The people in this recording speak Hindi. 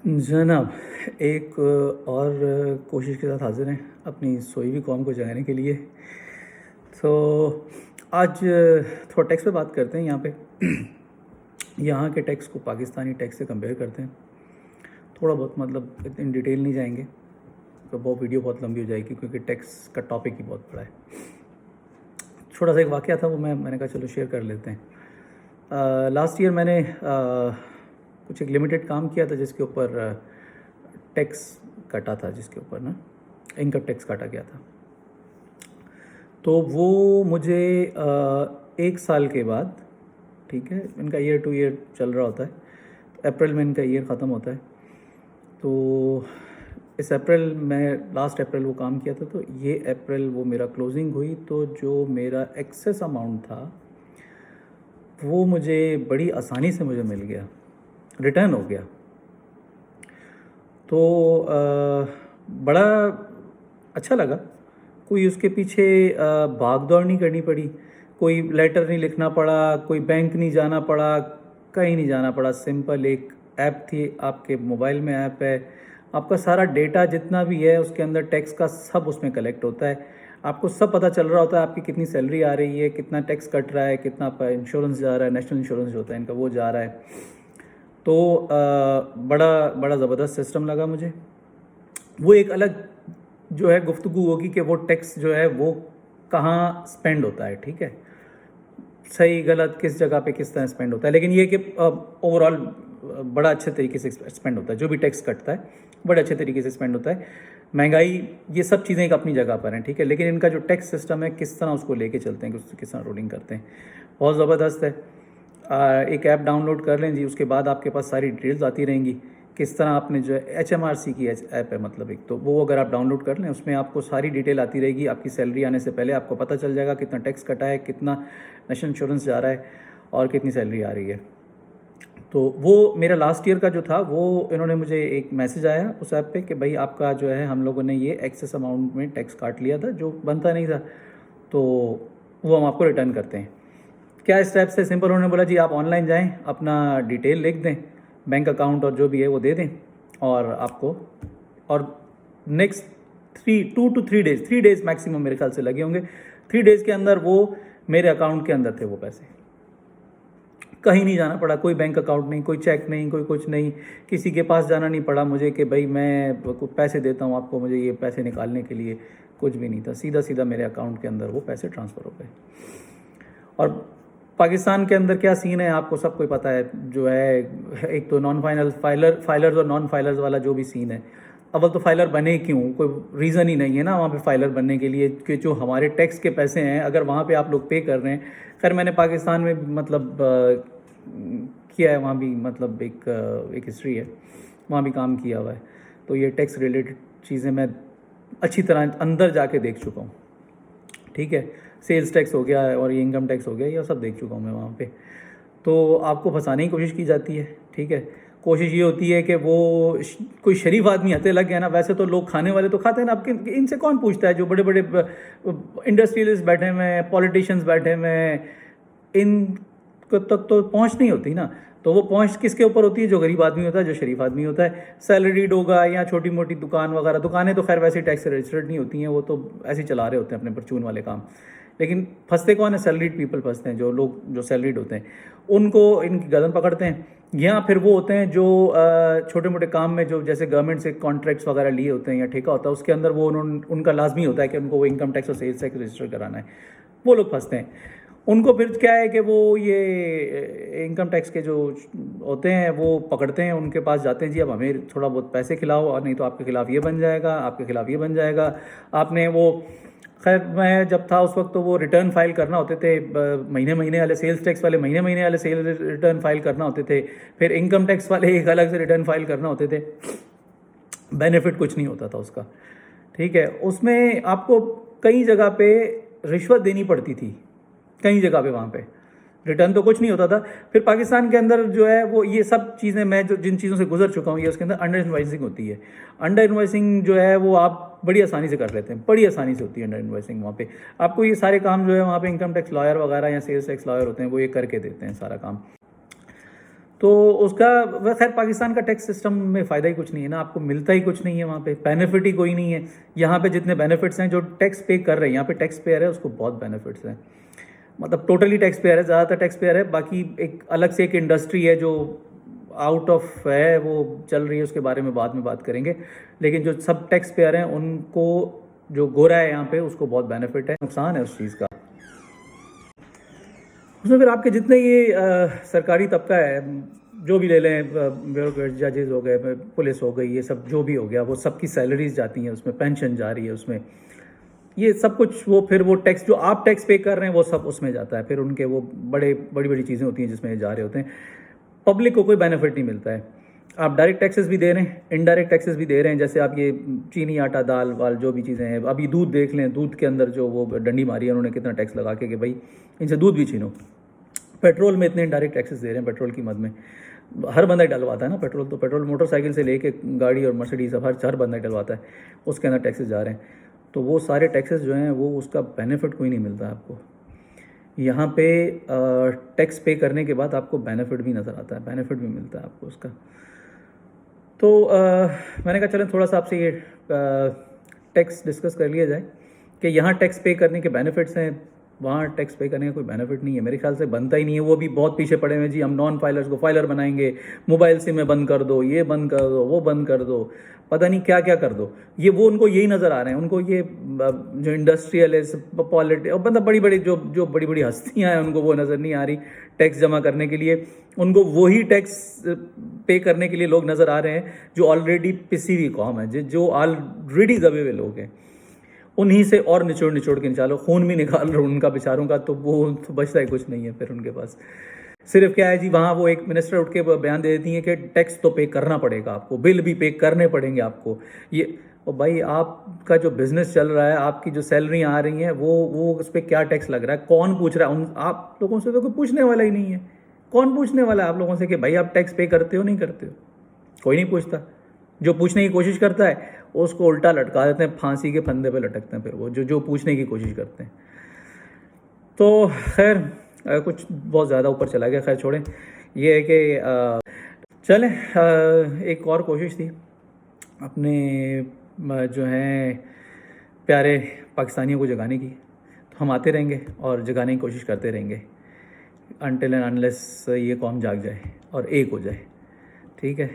जनाब, एक और कोशिश के साथ हाज़िर हैं अपनी सोई हुई कौम को जगाने के लिए। तो आज थोड़ा टैक्स पे बात करते हैं। यहाँ पे यहाँ के टैक्स को पाकिस्तानी टैक्स से कंपेयर करते हैं। थोड़ा बहुत, मतलब इन डिटेल नहीं जाएंगे तो वीडियो बहुत लंबी हो जाएगी, क्योंकि टैक्स का टॉपिक ही बहुत बड़ा है। छोटा सा एक वाक़या था, वो मैंने कहा चलो शेयर कर लेते हैं। लास्ट ईयर मैंने कुछ एक लिमिटेड काम किया था जिसके ऊपर टैक्स कटा था, जिसके ऊपर ना इनकम टैक्स काटा गया था। तो वो मुझे 1 साल के बाद, ठीक है, इनका ईयर टू ईयर चल रहा होता है, तो अप्रैल में इनका ईयर ख़त्म होता है। तो इस अप्रैल में, लास्ट अप्रैल वो काम किया था, तो ये अप्रैल वो मेरा क्लोजिंग हुई। तो जो मेरा एक्सेस अमाउंट था वो मुझे बड़ी आसानी से मुझे मिल गया, रिटर्न हो गया। तो बड़ा अच्छा लगा। कोई उसके पीछे भाग दौड़ नहीं करनी पड़ी, कोई लेटर नहीं लिखना पड़ा, कोई बैंक नहीं जाना पड़ा, कहीं नहीं जाना पड़ा। सिंपल एक ऐप थी, आपके मोबाइल में ऐप है, आपका सारा डेटा जितना भी है उसके अंदर टैक्स का सब उसमें कलेक्ट होता है। आपको सब पता चल रहा होता है, आपकी कितनी सैलरी आ रही है, कितना टैक्स कट रहा है, कितना आपका इंश्योरेंस जा रहा है, नेशनल इंश्योरेंस जो होता है इनका वो जा रहा है। तो बड़ा बड़ा ज़बरदस्त सिस्टम लगा मुझे। वो एक अलग जो है गुफ्तगू होगी कि वो टैक्स जो है वो कहाँ स्पेंड होता है, ठीक है, सही गलत किस जगह पे किस तरह स्पेंड होता है। लेकिन ये कि ओवरऑल बड़ा अच्छे तरीके से स्पेंड होता है, जो भी टैक्स कटता है बड़े अच्छे तरीके से स्पेंड होता है। महंगाई, ये सब चीज़ें एक अपनी जगह पर हैं, ठीक है, लेकिन इनका जो टैक्स सिस्टम है किस तरह उसको लेके चलते हैं, किस तरह रोलिंग करते हैं, बहुत ज़बरदस्त है। एक ऐप डाउनलोड कर लें जी, उसके बाद आपके पास सारी डिटेल्स आती रहेंगी। किस तरह आपने जो है HMRC की ऐप है, मतलब एक, तो वो अगर आप डाउनलोड कर लें उसमें आपको सारी डिटेल आती रहेगी। आपकी सैलरी आने से पहले आपको पता चल जाएगा कितना टैक्स कटा है, कितना नेशनल इंश्योरेंस जा रहा है और कितनी सैलरी आ रही है। तो वो मेरा लास्ट ईयर का जो था, वो इन्होंने मुझे एक मैसेज आया उस ऐप पे कि भाई आपका जो है हम लोगों ने ये एक्सेस अमाउंट में टैक्स काट लिया था जो बनता नहीं था, तो वो हम आपको रिटर्न करते हैं। क्या स्टेप्स है? सिंपल, उन्होंने बोला जी आप ऑनलाइन जाएं, अपना डिटेल लिख दें, बैंक अकाउंट और जो भी है वो दे दें, और आपको, और नेक्स्ट 3 to 3 डेज़ मैक्सिमम मेरे ख्याल से लगे होंगे, 3 डेज़ के अंदर वो मेरे अकाउंट के अंदर थे वो पैसे। कहीं नहीं जाना पड़ा, कोई बैंक अकाउंट नहीं, कोई चेक नहीं, कोई कुछ नहीं, किसी के पास जाना नहीं पड़ा मुझे कि भाई मैं पैसे देता हूँ आपको, मुझे ये पैसे निकालने के लिए, कुछ भी नहीं था। सीधा सीधा मेरे अकाउंट के अंदर वो पैसे ट्रांसफ़र हो गए। और पाकिस्तान के अंदर क्या सीन है आपको सब कोई पता है, जो है एक तो नॉन फाइलर्स और नॉन फाइलर्स वाला जो भी सीन है। अव्वल तो फाइलर बने क्यों, कोई रीज़न ही नहीं है ना वहाँ पे फाइलर बनने के लिए, कि जो हमारे टैक्स के पैसे हैं अगर वहाँ पे आप लोग पे कर रहे हैं। खैर मैंने पाकिस्तान में मतलब किया है, वहाँ भी मतलब एक हिस्ट्री है, वहाँ भी काम किया हुआ है, तो ये टैक्स रिलेटेड चीज़ें मैं अच्छी तरह अंदर जाके देख चुका हूँ, ठीक है। सेल्स टैक्स हो गया और ये इनकम टैक्स हो गया, ये सब देख चुका हूँ मैं वहाँ पे। तो आपको फंसाने की कोशिश की जाती है, ठीक है। कोशिश ये होती है कि वो कोई शरीफ आदमी हथे लग गया ना, वैसे तो लोग खाने वाले तो खाते हैं ना, आपके इनसे कौन पूछता है, जो बड़े बड़े इंडस्ट्रियलिस्ट बैठे हुए हैं, पॉलिटिशियंस बैठे हुए हैं, इन को तक तो पहुँच नहीं होती ना। तो वो पहुँच किसके ऊपर होती है? जो गरीब आदमी होता है, जो शरीफ आदमी होता है, सैलरीड होगा या छोटी मोटी दुकान वगैरह। दुकानें तो खैर वैसे टैक्स से रजिस्टर्ड नहीं होती हैं, वो तो ऐसे ही चला रहे होते हैं अपने परचून वाले काम। लेकिन फंसते कौन है? सैलरीड पीपल फंसते हैं, जो लोग जो सैलरीड होते हैं उनको इनकी गर्दन पकड़ते हैं। या फिर वो होते हैं जो छोटे मोटे काम में, जो जैसे गवर्नमेंट से कॉन्ट्रैक्ट्स वगैरह लिए होते हैं या ठेका होता है, उसके अंदर वो उनका लाजमी होता है कि उनको वो इनकम टैक्स और सेल्स टैक्स रजिस्टर कराना है। वो लोग फंसते हैं। उनको फिर क्या है कि वो ये इनकम टैक्स के जो होते हैं वो पकड़ते हैं, उनके पास जाते हैं, जी अब हमें थोड़ा बहुत पैसे खिलाओ, और नहीं तो आपके खिलाफ़ ये बन जाएगा, आपके खिलाफ़ ये बन जाएगा। आपने वो, खैर मैं जब था उस वक्त तो वो रिटर्न फाइल करना होते थे, महीने महीने वाले सेल्स टैक्स वाले महीने महीने वाले सेल रिटर्न फाइल करना होते थे, फिर इनकम टैक्स वाले एक अलग से रिटर्न फाइल करना होते थे। बेनिफिट कुछ नहीं होता था उसका, ठीक है। उसमें आपको कई जगह पे रिश्वत देनी पड़ती थी, कई जगह पे वहाँ पे रिटर्न तो कुछ नहीं होता था। फिर पाकिस्तान के अंदर जो है वो ये सब चीज़ें, मैं जो जिन चीज़ों से गुजर चुका हूँ, ये उसके अंदर अंडर इन्वाइसिंग होती है। अंडर इन्वाइसिंग जो है वो आप बड़ी आसानी से कर लेते हैं, बड़ी आसानी से होती है अंडर इन्वाइसिंग। वहाँ पे आपको ये सारे काम जो है वहाँ पे इनकम टैक्स लॉयर वगैरह या सेल्स टैक्स लॉयर होते हैं, वो ये करके देते हैं सारा काम। तो उसका वह खैर पाकिस्तान का टैक्स सिस्टम में फ़ायदा ही कुछ नहीं है ना, आपको मिलता ही कुछ नहीं है वहाँ पे, बेनिफिट ही कोई नहीं है। यहाँ पे जितने बेनिफिट्स हैं, जो टैक्स पे कर रहे हैं यहाँ पे टैक्स पेयर है उसको बहुत बेनिफिट्स हैं, मतलब टोटली टैक्स पेयर है, ज़्यादातर टैक्स पेयर है। बाकी एक अलग से एक इंडस्ट्री है जो आउट ऑफ है, वो चल रही है, उसके बारे में बाद में बात करेंगे। लेकिन जो सब टैक्स पेयर हैं उनको, जो गोरा है यहाँ पे, उसको बहुत बेनिफिट है, नुकसान है उस चीज़ का। उसमें फिर आपके जितने ये सरकारी तबका है, जो भी ले लें, ब्यूरोक्रेट, जजेस हो गए, पुलिस हो गई, ये सब जो भी हो गया, वो सबकी सैलरीज जाती हैं उसमें, पेंशन जा रही है उसमें, ये सब कुछ, वो फिर वो टैक्स जो आप टैक्स पे कर रहे हैं वो सब उसमें जाता है। फिर उनके वो बड़ी बड़ी चीज़ें होती हैं जिसमें जा रहे होते हैं। पब्लिक को कोई बेनिफिट नहीं मिलता है। आप डायरेक्ट टैक्सेस भी दे रहे हैं, इनडायरेक्ट टैक्सेस भी दे रहे हैं, जैसे आप ये चीनी, आटा, दाल वाल जो भी चीज़ें हैं, अभी दूध देख लें, दूध के अंदर जो वो डंडी मारी है उन्होंने कितना टैक्स लगा के कि भाई इनसे दूध भी छीनो। पेट्रोल में इतने इनडायरेक्ट टैक्सेस दे रहे हैं, पेट्रोल की मद में हर बंदा डलवाता है ना पेट्रोल, तो पेट्रोल मोटरसाइकिल से लेके गाड़ी और मर्सिडीज हर बंदा डलवाता है, उसके अंदर टैक्सेस जा रहे हैं। तो वो सारे टैक्सेस जो हैं वो उसका बेनिफिट कोई नहीं मिलता आपको। यहाँ पे टैक्स पे करने के बाद आपको बेनिफिट भी नज़र आता है, बेनिफिट भी मिलता है आपको उसका। तो मैंने कहा चलें थोड़ा सा आपसे ये टैक्स डिस्कस कर लिया जाए कि यहाँ टैक्स पे करने के बेनिफिट्स हैं, वहाँ टैक्स पे करने का कोई बेनिफिट नहीं है, मेरे ख्याल से बनता ही नहीं है। वो भी बहुत पीछे पड़े हुए जी, हम नॉन फाइलर्स को फाइलर बनाएंगे, मोबाइल सिम में बंद कर दो, ये बंद कर दो, वो बंद कर दो, पता नहीं क्या क्या कर दो। ये वो उनको यही नज़र आ रहे हैं, उनको ये जो इंडस्ट्रियलिस्ट, पॉलिटिक्स, मतलब बड़ी बड़ी जो बड़ी बड़ी हस्तियाँ हैं उनको वो नज़र नहीं आ रही टैक्स जमा करने के लिए। उनको वही टैक्स पे करने के लिए लोग नज़र आ रहे हैं जो ऑलरेडी पिसी हुई कौम है, जो ऑलरेडी दबे हुए लोग हैं, उन्हीं से और निचोड़ निचोड़ के निकालो, खून भी निकाल रहे उनका बेचारों का, तो वो तो बचता ही कुछ नहीं है फिर उनके पास। सिर्फ क्या है जी, वहाँ वो एक मिनिस्टर उठ के बयान दे देती है कि टैक्स तो पे करना पड़ेगा आपको, बिल भी पे करने पड़ेंगे आपको। ये और भाई आपका जो बिजनेस चल रहा है, आपकी जो सैलरी आ रही है, वो उस पर क्या टैक्स लग रहा है, कौन पूछ रहा है? उन आप लोगों से तो कोई पूछने वाला ही नहीं है। कौन पूछने वाला है आप लोगों से कि भाई आप टैक्स पे करते हो नहीं करते हो? कोई नहीं पूछता। जो पूछने की कोशिश करता है उसको उल्टा लटका देते हैं, फांसी के फंदे पे लटकते हैं फिर वो जो पूछने की कोशिश करते हैं। तो खैर कुछ बहुत ज़्यादा ऊपर चला गया, खैर छोड़ें। ये है कि चलें, एक और कोशिश थी अपने जो हैं प्यारे पाकिस्तानियों को जगाने की, तो हम आते रहेंगे और जगाने की कोशिश करते रहेंगे अनटिल एंड अनलेस ये कौम जाग जाए और एक हो जाए। ठीक है।